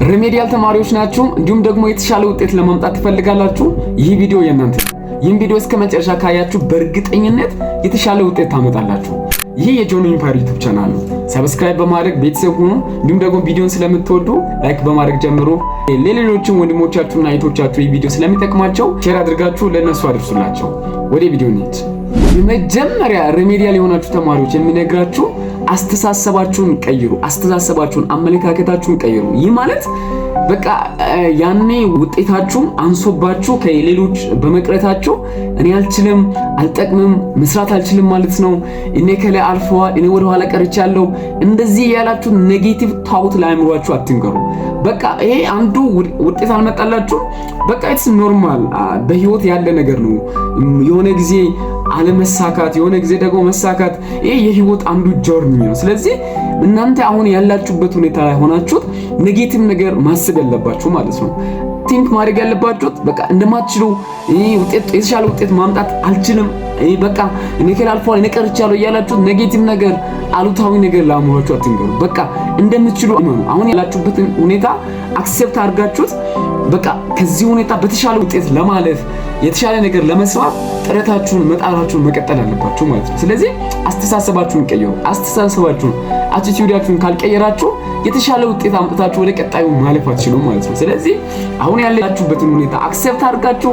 ሪሜዲያል ተማሪዎች ናችሁ እንዲሁም ደግሞ የተሻለ ውጤት ለማምጣት ትፈልጋላችሁ ይህ ቪዲዮ የእናንተ ነው። ይህን ቪዲዮ እስከ መጨረሻ ካያችሁ በእርግጠኝነት የተሻለ ውጤት ታመጣላችሁ። ይህ የጆኒ ኢምፓየር ዩቲዩብ ቻናል ነው። ሰብስክራይብ በማድረግ ቤተሰብ ሁኑ። እንዲሁም ደግሞ ቪዲዮን ስለምትወዱ ላይክ በማድረግ ጀምሩ። ለሌሎችም ወንድሞቻችሁና እህቶቻችሁ ይህ ቪዲዮ ስለሚጠቅማቸው ሼር አድርጋችሁ ለነሱ አድርሱላቸው። ወደ ቪዲዮ እንሂድ። የመጀመሪያ ሪሜዲያል የሆናችሁ ተማሪዎች የሚነግራችሁ አስተሳሰባችሁን ቀይሩ። አስተሳሰባችሁን፣ አመለካከታችሁን ቀይሩ። ይህ ማለት በቃ ያኔ ውጤታችሁ አንሶባችሁ ከሌሎች በመቅረታችሁ እኔ አልችልም፣ አልጠቅምም፣ መስራት አልችልም ማለት ነው፣ እኔ ከላይ አልፈዋል፣ እኔ ወደ ኋላ ቀርቻለሁ፣ እንደዚህ ያላችሁ ኔጌቲቭ ታውት ለአእምሯችሁ አትንገሩ። በቃ ይሄ አንዱ ውጤት አልመጣላችሁ፣ በቃ ኢትስ ኖርማል፣ በህይወት ያለ ነገር ነው። የሆነ ጊዜ አለመሳካት፣ የሆነ ጊዜ ደግሞ መሳካት፣ ይሄ የህይወት አንዱ ጆርኒ ነው። ስለዚህ እናንተ አሁን ያላችሁበት ሁኔታ ላይ ሆናችሁት ኔጌቲቭ ነገር ማሰብ ያለባችሁ ማለት ነው። ቲንክ ማድረግ ያለባችሁት በቃ እንደማትችሉ፣ ውጤት የተሻለ ውጤት ማምጣት አልችልም፣ በቃ እኔ ከላይ አልፈዋል፣ እኔ ቀርቻለሁ እያላችሁት ኔጌቲቭ ነገር፣ አሉታዊ ነገር ለአእምሯችሁ አትንገሩ። በቃ እንደምትችሉ እመኑ። አሁን ያላችሁበትን ሁኔታ አክሴፕት አድርጋችሁት በቃ ከዚህ ሁኔታ በተሻለ ውጤት ለማለፍ የተሻለ ነገር ለመስራት ጥረታችሁን መጣራችሁን መቀጠል አለባችሁ ማለት ነው። ስለዚህ አስተሳሰባችሁን ቀይሩ። አስተሳሰባችሁን አቲቲዩዳችሁን ካልቀየራችሁ የተሻለ ውጤት አምጥታችሁ ወደ ቀጣዩ ማለፍ አትችሉም ማለት ነው። ስለዚህ አሁን ያላችሁበትን ሁኔታ አክሴፕት አድርጋችሁ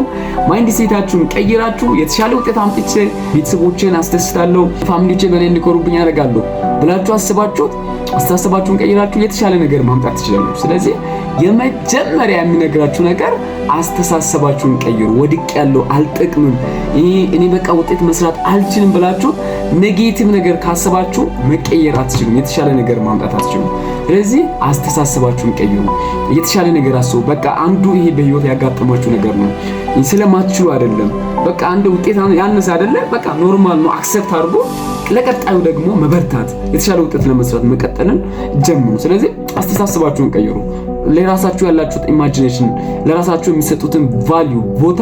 ማይንድ ሴታችሁን ቀይራችሁ የተሻለ ውጤት አምጥቼ ቤተሰቦቼን አስደስታለሁ፣ ፋሚሊዎቼ በእኔ እንዲኮሩብኝ ያደርጋሉ ብላችሁ አስባችሁ አስተሳሰባችሁን ቀይራችሁ የተሻለ ነገር ማምጣት ትችላላችሁ። ስለዚህ የመጀመሪያ የሚነግራችሁ ነገር አስተሳሰባችሁን ቀይሩ። ወድቄያለሁ፣ አልጠቅምም፣ እኔ በቃ ውጤት መስራት አልችልም ብላችሁ ኔጌቲቭ ነገር ካሰባችሁ መቀየር አትችሉም፣ የተሻለ ነገር ማምጣት አትችሉም። ስለዚህ አስተሳሰባችሁን ቀይሩ፣ የተሻለ ነገር አስቡ። በቃ አንዱ ይሄ በህይወት ያጋጠማችሁ ነገር ነው፣ ስለማትችሉ አይደለም። በቃ አንድ ውጤት ያነሰ አይደለ፣ በቃ ኖርማል ነው፣ አክሰፕት አድርጉ። ለቀጣዩ ደግሞ መበርታት፣ የተሻለ ውጤት ለመስራት መቀጠልን ጀምሩ። ስለዚህ አስተሳሰባችሁን ቀይሩ። ለራሳችሁ ያላችሁት ኢማጂኔሽን፣ ለራሳችሁ የሚሰጡትን ቫልዩ ቦታ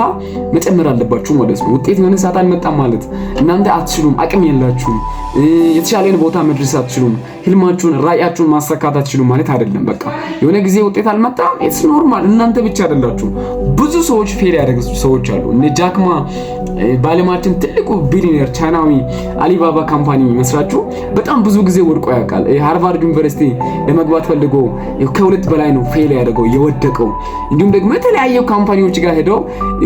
መጨመር አለባችሁ ማለት ነው። ውጤት የሆነ ሰዓት አልመጣም ማለት እናንተ አትችሉም፣ አቅም የላችሁም፣ የተሻለን ቦታ መድረስ አትችሉም፣ ህልማችሁን ራዕያችሁን ማሳካት አትችሉም ማለት አይደለም። በቃ የሆነ ጊዜ ውጤት አልመጣም፣ ኢትስ ኖርማል። እናንተ ብቻ አይደላችሁ፣ ብዙ ሰዎች ፌል ያደረጉ ሰዎች አሉ። እነ ጃክማ በዓለማችን ትልቁ ቢሊየነር ቻይናዊ አሊባባ ካምፓኒ መስራቹ በጣም ብዙ ጊዜ ወድቆ ያውቃል። ሃርቫርድ ዩኒቨርሲቲ ለመግባት ፈልጎ ከሁለት በላይ ነው ፌል ያደረገው የወደቀው። እንዲሁም ደግሞ የተለያዩ ካምፓኒዎች ጋር ሄደው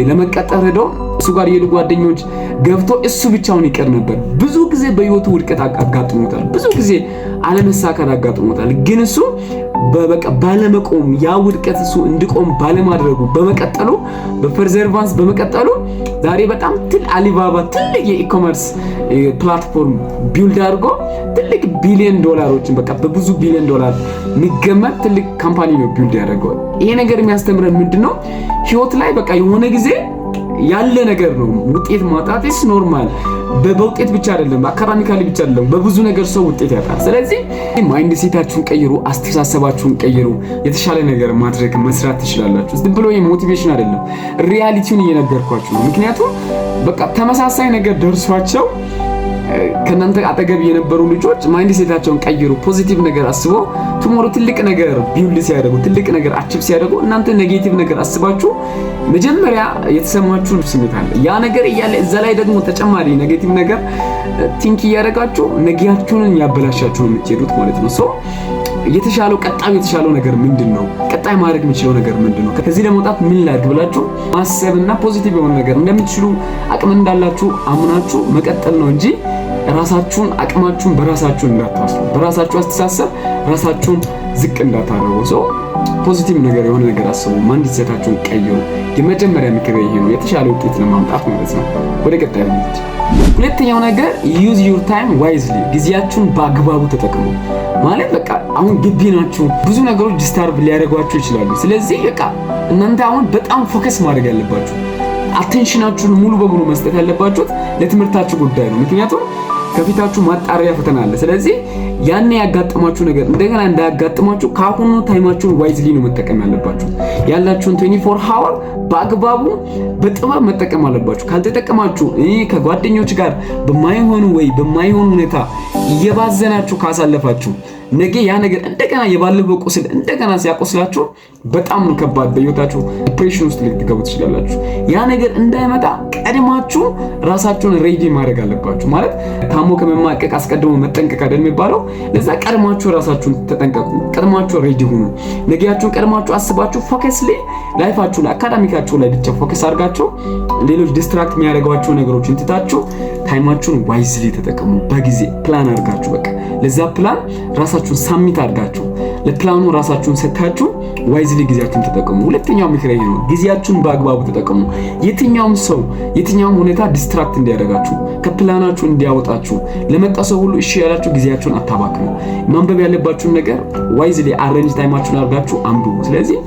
ለመቀጠር ሄደው እሱ ጋር የሉ ጓደኞች ገብቶ እሱ ብቻውን ይቀር ነበር። ብዙ ጊዜ በህይወቱ ውድቀት አጋጥሞታል፣ ብዙ ጊዜ አለመሳካት አጋጥሞታል። ግን እሱ በበቃ ባለመቆም ያ ውድቀት እሱ እንዲቆም ባለማድረጉ በመቀጠሉ በፐርዘርቫንስ በመቀጠሉ ዛሬ በጣም አሊባባ ትልቅ የኢኮመርስ ፕላትፎርም ቢልድ አድርጎ ትልቅ ቢሊዮን ዶላሮችን በቃ በብዙ ቢሊዮን ዶላር የሚገመት ትልቅ ካምፓኒ ነው ቢልድ ያደረገው። ይሄ ነገር የሚያስተምረን ምንድነው? ህይወት ላይ በቃ የሆነ ጊዜ ያለ ነገር ነው ውጤት ማጣት ኢስ ኖርማል። በውጤት ብቻ አይደለም፣ አካዳሚካሊ ብቻ አይደለም፣ በብዙ ነገር ሰው ውጤት ያጣል። ስለዚህ ማይንድ ሴታችሁን ቀይሩ፣ አስተሳሰባችሁን ቀይሩ። የተሻለ ነገር ማድረግ መስራት ትችላላችሁ። ዝም ብሎ ሞቲቬሽን አይደለም፣ ሪያሊቲውን እየነገርኳችሁ ነው። ምክንያቱም በቃ ተመሳሳይ ነገር ደርሷቸው ከናንተ አጠገብ የነበሩ ልጆች ማይንድ ሴታቸውን ቀይሩ፣ ፖዚቲቭ ነገር አስቦ ቱሞሮ ትልቅ ነገር ቢውልድ ሲያደርጉ፣ ትልቅ ነገር አቺቭ ሲያደርጉ እናንተ ኔጌቲቭ ነገር አስባችሁ መጀመሪያ የተሰማችሁ ስሜት አለ። ያ ነገር እያለ እዛ ላይ ደግሞ ተጨማሪ ኔጌቲቭ ነገር ቲንክ እያደረጋችሁ ነገያችሁን ያበላሻችሁ ነው የምትሄዱት ማለት ነው። ሶ የተሻለው ቀጣዩ የተሻለው ነገር ምንድነው? ቀጣይ ማድረግ የሚችለው ነገር ምንድነው? ከዚህ ለመውጣት ምን ላድርግ ብላችሁ ማሰብና ፖዚቲቭ የሆነ ነገር እንደምትችሉ አቅም እንዳላችሁ አምናችሁ መቀጠል ነው እንጂ ራሳችሁን አቅማችሁን በራሳችሁ እንዳታስቡ፣ በራሳችሁ አስተሳሰብ ራሳችሁን ዝቅ እንዳታደርጉ። ሶ ፖዚቲቭ ነገር የሆነ ነገር አስቡ፣ ማይንድ ሴታችሁን ቀይሩ። የመጀመሪያ ምክሬ ይሄ ነው፣ የተሻለ ውጤት ለማምጣት ማለት ነው። ወደ ቀጣዩ እንሂድ። ሁለተኛው ነገር ዩዝ ዩር ታይም ዋይዝሊ፣ ጊዜያችሁን በአግባቡ ተጠቅሙ። ማለት በቃ አሁን ግቢ ናችሁ፣ ብዙ ነገሮች ዲስታርብ ሊያደርጓችሁ ይችላሉ። ስለዚህ በቃ እናንተ አሁን በጣም ፎከስ ማድረግ ያለባችሁ፣ አቴንሽናችሁን ሙሉ በሙሉ መስጠት ያለባችሁት ለትምህርታችሁ ጉዳይ ነው። ምክንያቱም ከፊታችሁ ማጣሪያ ፈተና አለ። ስለዚህ ያን ያጋጥማችሁ ነገር እንደገና እንዳያጋጥማችሁ ካሁኑ ታይማችሁን ዋይዝሊ ነው መጠቀም ያለባችሁ። ያላችሁን 24 ሃወር በአግባቡ በጥበብ መጠቀም አለባችሁ። ካልተጠቀማችሁ ከጓደኞች ጋር በማይሆን ሁኔታ እየባዘናችሁ ካሳለፋችሁ ነገ ያ ነገር እንደገና የባለፈው ቁስል እንደገና ሲያቆስላችሁ በጣም ከባድ በህይወታችሁ ዲፕሬሽን ውስጥ ልትገቡ ትችላላችሁ። ያ ነገር እንዳይመጣ ቀድማችሁ ራሳችሁን ሬዲ ማድረግ አለባችሁ። ማለት ታሞ ከመማቀቅ አስቀድሞ መጠንቀቅ አይደል የሚባለው? ለዛ ቀድማችሁ ራሳችሁን ተጠንቀቁ። ቀድማችሁ ሬዲ ሁኑ። ነገያችሁን ቀድማችሁ አስባችሁ ፎከስሊ ላይፋችሁ ላይ አካዳሚካችሁ ላይ ብቻ ፎከስ አድርጋችሁ ሌሎች ዲስትራክት የሚያደርጓችሁ ነገሮችን ትታችሁ ታይማችሁን ዋይዝሊ ተጠቀሙ። በጊዜ ፕላን አድርጋችሁ በቃ ለዛ ፕላን ራሳችሁን ሳሚት አድርጋችሁ ለፕላኑ ራሳችሁን ሰጥታችሁ ዋይዝሊ ጊዜያችሁን ተጠቀሙ። ሁለተኛው ምክር ይሄ ነው። ጊዜያችሁን በአግባቡ ተጠቀሙ። የትኛውም ሰው የትኛውም ሁኔታ ዲስትራክት እንዲያደርጋችሁ ከፕላናችሁ እንዲያወጣችሁ ለመጣ ሰው ሁሉ እሺ ያላችሁ ጊዜያችሁን አታባክኑ። ማንበብ ያለባችሁን ነገር ዋይዝሊ አሬንጅ ታይማችሁን አድርጋችሁ አንብቡ። ስለዚህ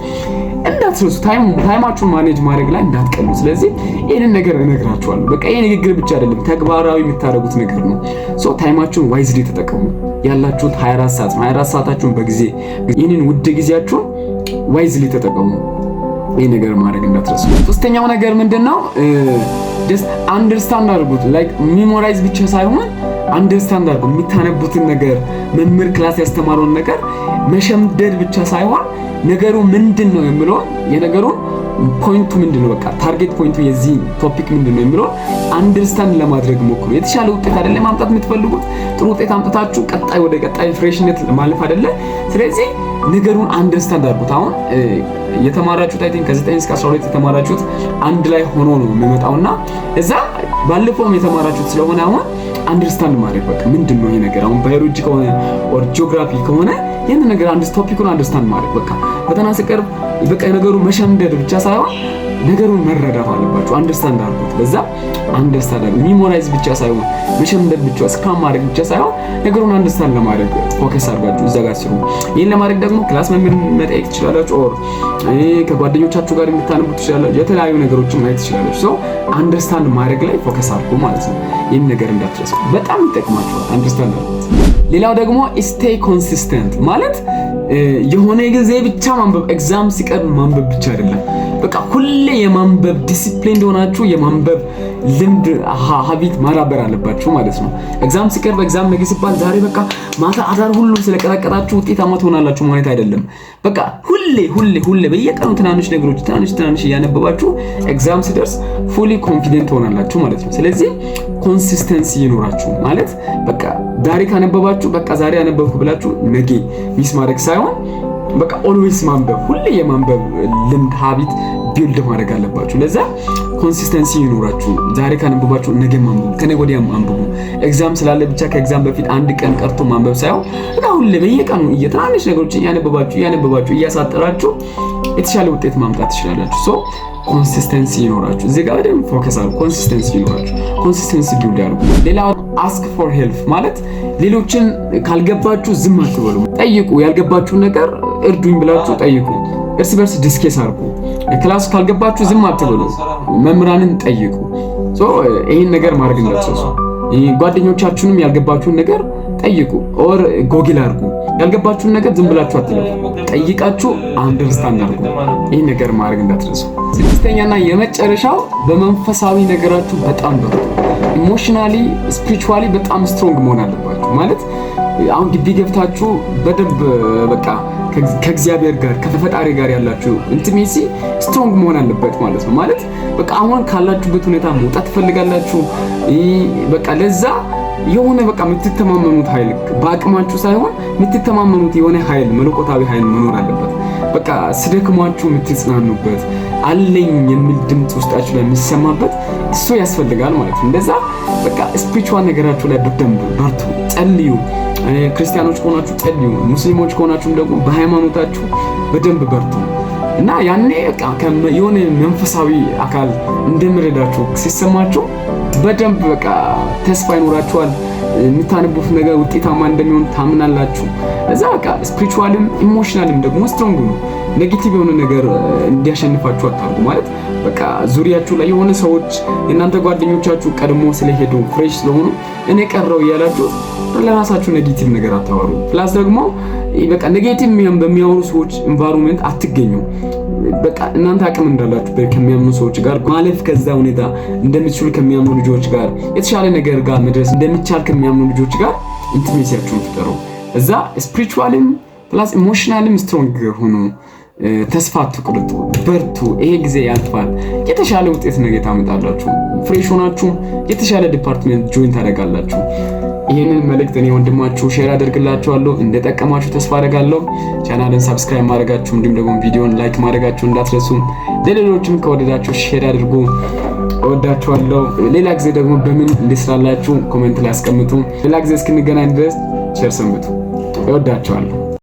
እንዳትረሱ፣ ታይማችሁን ማኔጅ ማድረግ ላይ እንዳትቀሉ። ስለዚህ ይሄንን ነገር እነግራችኋለሁ። በቃ ይሄ ንግግር ብቻ አይደለም፣ ተግባራዊ የምታደርጉት ነገር ነው። ሶ ታይማችሁን ዋይዝሊ ተጠቀሙ። ያላችሁት 24 ሰዓት ነው። 24 ሰዓታችሁን በጊዜ ይህንን ውድ ጊዜያችሁን ዋይዝሊ ተጠቀሙ። ይሄ ነገር ማድረግ እንዳትረሱ። ሶስተኛው ነገር ምንድነው? ጀስት አንደርስታንድ አድርጉት። ላይክ ሜሞራይዝ ብቻ ሳይሆን አንደርስታንድ አድርጉት። የሚታነቡትን ነገር መምህር ክላስ ያስተማረውን ነገር መሸምደድ ብቻ ሳይሆን ነገሩ ምንድነው የሚለው የነገሩን ፖይንቱ ምንድነው፣ በቃ ታርጌት ፖይንቱ የዚህ ቶፒክ ምንድነው የሚለው አንደርስታንድ ለማድረግ ሞክሩ። የተሻለ ውጤት አይደለ ማምጣት የምትፈልጉት? ጥሩ ውጤት አምጥታችሁ ቀጣይ ወደ ቀጣይ ፍሬሽነት ማለፍ አይደለ? ስለዚህ ነገሩን አንደርስታንድ አድርጉት። አሁን የተማራችሁት አይ ቲንክ ከ9 እስከ 12 የተማራችሁት አንድ ላይ ሆኖ ነው የሚመጣውና እዛ ባለፈውም የተማራችሁት ስለሆነ አሁን አንደርስታንድ ማድረግ በቃ ምንድነው ይሄ ነገር። አሁን ባዮሎጂ ከሆነ ኦር ጂኦግራፊ ከሆነ ይሄን ነገር ቶፒኩን አንደርስታንድ ማድረግ በቃ ፈተና ሲቀርብ በቃ ነገሩ መሸምደድ ብቻ ሳይሆን ነገሩን መረዳት አለባችሁ። አንደርስታንድ አድርጉት። ለዛ አንደርስታንድ አድርጉ። ሚሞራይዝ ብቻ ሳይሆን መሸምደድ ብቻ ስክራም ማድረግ ብቻ ሳይሆን ነገሩን አንደርስታንድ ለማድረግ ፎከስ አድርጋችሁ እዛ ጋር ስሩ። ይሄን ለማድረግ ደግሞ ክላስ መምህር መጠየቅ ትችላላችሁ፣ ኦር ከጓደኞቻችሁ ጋር የምታነቡ ትችላላችሁ። የተለያዩ ነገሮችን ማየት ትችላላችሁ። ሶ አንደርስታንድ ማድረግ ላይ ፎከስ አድርጉ ማለት ነው። ይሄን ነገር እንዳትረሱ፣ በጣም ይጠቅማችኋል። አንደርስታንድ አድርጉት። ሌላው ደግሞ ስቴይ ኮንሲስተንት ማለት የሆነ ጊዜ ብቻ ማንበብ፣ ኤግዛም ሲቀርብ ማንበብ ብቻ አይደለም። በቃ ሁሌ የማንበብ ዲሲፕሊን እንደሆናችሁ የማንበብ ልምድ ሀቢት ማዳበር አለባችሁ ማለት ነው። ኤግዛም ሲቀርብ ኤግዛም ነገ ሲባል ዛሬ በቃ ማታ አዳር ሁሉ ስለቀጠቀጣችሁ ውጤታማ ትሆናላችሁ ማለት አይደለም። በቃ ሁሌ በየቀኑ ትናንሽ ነገሮች ትናንሽ እያነበባችሁ ኤግዛም ሲደርስ ፉሊ ኮንፊደንት ትሆናላችሁ ማለት ነው። ስለዚህ ኮንሲስተንሲ ይኖራችሁ ማለት በቃ ዛሬ ካነበባችሁ በቃ ዛሬ ያነበብኩ ብላችሁ ነገ ሚስ ማድረግ ሳይሆን በቃ ኦልዌይስ ማንበብ፣ ሁሌ የማንበብ ልምድ ሀቢት ቢልድ ማድረግ አለባችሁ። ለዛ ኮንሲስተንሲ ይኖራችሁ። ዛሬ ካነበባችሁ ነገ ማንበቡ፣ ከነገ ወዲያ ማንበቡ። ኤግዛም ስላለ ብቻ ከኤግዛም በፊት አንድ ቀን ቀርቶ ማንበብ ሳይሆን በቃ ሁሌ በየቀኑ ትናንሽ ነገሮችን እያነበባችሁ እያሳጠራችሁ የተሻለ ውጤት ማምጣት ትችላላችሁ። ሶ ኮንሲስተንሲ ይኖራችሁ። እዚህ ጋር በደንብ ፎከስ አድርጉ። ኮንሲስተንሲ ይኖራችሁ። ኮንሲስተንሲ ቢልድ አድርጉ። ሌላው አስክ ፎር ሄልፕ ማለት ሌሎችን ካልገባችሁ ዝም አትበሉ፣ ጠይቁ። ያልገባችሁን ነገር እርዱኝ ብላችሁ ጠይቁ። እርስ በርስ ዲስከስ አድርጉ። ክላስ ካልገባችሁ ዝም አትበሉ፣ መምህራንን ጠይቁ። ሶ ይሄን ነገር ማድረግ እንዳትረሱ። ጓደኞቻችሁንም ያልገባችሁን ነገር ጠይቁ ኦር ጎግል አድርጉ። ያልገባችሁን ነገር ዝም ብላችሁ አትለፉ፣ ጠይቃችሁ አንደርስታንድ አድርጉ። ይሄን ነገር ማድረግ እንዳትረሱ። ስድስተኛና የመጨረሻው በመንፈሳዊ ነገራችሁ በጣም በርቱ። ኢሞሽናሊ ስፒሪቹዋሊ በጣም ስትሮንግ መሆን አለባችሁ። ማለት አሁን ግቢ ገብታችሁ በደንብ በቃ ከእግዚአብሔር ጋር ከፈጣሪ ጋር ያላችሁ ኢንቲሜሲ ስትሮንግ መሆን አለበት ማለት ነው። ማለት በቃ አሁን ካላችሁበት ሁኔታ መውጣት ትፈልጋላችሁ። በቃ ለዛ የሆነ በቃ የምትተማመኑት ኃይል በአቅማችሁ ሳይሆን የምትተማመኑት የሆነ ኃይል መለኮታዊ ኃይል መኖር አለበት። በቃ ስደክሟችሁ የምትጽናኑበት አለኝ የሚል ድምጽ ውስጣችሁ ላይ የሚሰማበት እሱ ያስፈልጋል ማለት ነው። እንደዛ በቃ ስፒሪቹዋል ነገራችሁ ላይ በደንብ በርቱ፣ ጸልዩ። ክርስቲያኖች ከሆናችሁ ጸልዩ፣ ሙስሊሞች ከሆናችሁም ደግሞ በሃይማኖታችሁ በደንብ በርቱ እና ያኔ በቃ የሆነ መንፈሳዊ አካል እንደሚረዳችሁ ሲሰማችሁ በደንብ በቃ ተስፋ ይኖራችኋል። የምታነቡት ነገር ውጤታማ እንደሚሆን ታምናላችሁ። እዛ በቃ ስፒሪቹዋልም ኢሞሽናልም ደግሞ ስትሮንግ ነው። ኔጌቲቭ የሆነ ነገር እንዲያሸንፋችሁ አታርጉ። ማለት በቃ ዙሪያችሁ ላይ የሆነ ሰዎች የእናንተ ጓደኞቻችሁ ቀድሞ ስለሄዱ ፍሬሽ ስለሆኑ እኔ ቀረው እያላችሁ ለራሳችሁ ኔጌቲቭ ነገር አታወሩ። ፕላስ ደግሞ በቃ ኔጌቲቭ በሚያወሩ ሰዎች ኢንቫይሮንመንት አትገኙ። በቃ እናንተ አቅም እንዳላችሁ ከሚያምኑ ሰዎች ጋር ማለፍ፣ ከዛ ሁኔታ እንደምትችሉ ከሚያምኑ ልጆች ጋር የተሻለ ነገር ጋር መድረስ እንደሚቻል ከሚያምኑ ልጆች ጋር ኢንቲሜሲያችሁን ፍጠሩ። እዛ ስፒሪቹዋልም ፕላስ ኢሞሽናልም ስትሮንግ ሆኖ ተስፋ አትቁረጡ፣ በርቱ። ይሄ ጊዜ ያልፋል። የተሻለ ውጤት ነገ ታመጣላችሁ። ፍሬሽ ሆናችሁ የተሻለ ዲፓርትመንት ጆይን ታደርጋላችሁ። ይሄንን መልእክት እኔ ወንድማችሁ ሼር አደርግላችኋለሁ። እንደጠቀማችሁ ተስፋ አደርጋለሁ። ቻናልን ሰብስክራይብ ማድረጋችሁ እንዲሁም ደግሞ ቪዲዮን ላይክ ማድረጋችሁ እንዳትረሱ። ለሌሎችም ከወደዳችሁ ሼር አድርጉ። እወዳችኋለሁ። ሌላ ጊዜ ደግሞ በምን እንድስራላችሁ ኮሜንት ላይ አስቀምጡ። ሌላ ጊዜ እስክንገናኝ ድረስ ቸር ሰንብቱ። እወዳችኋለሁ።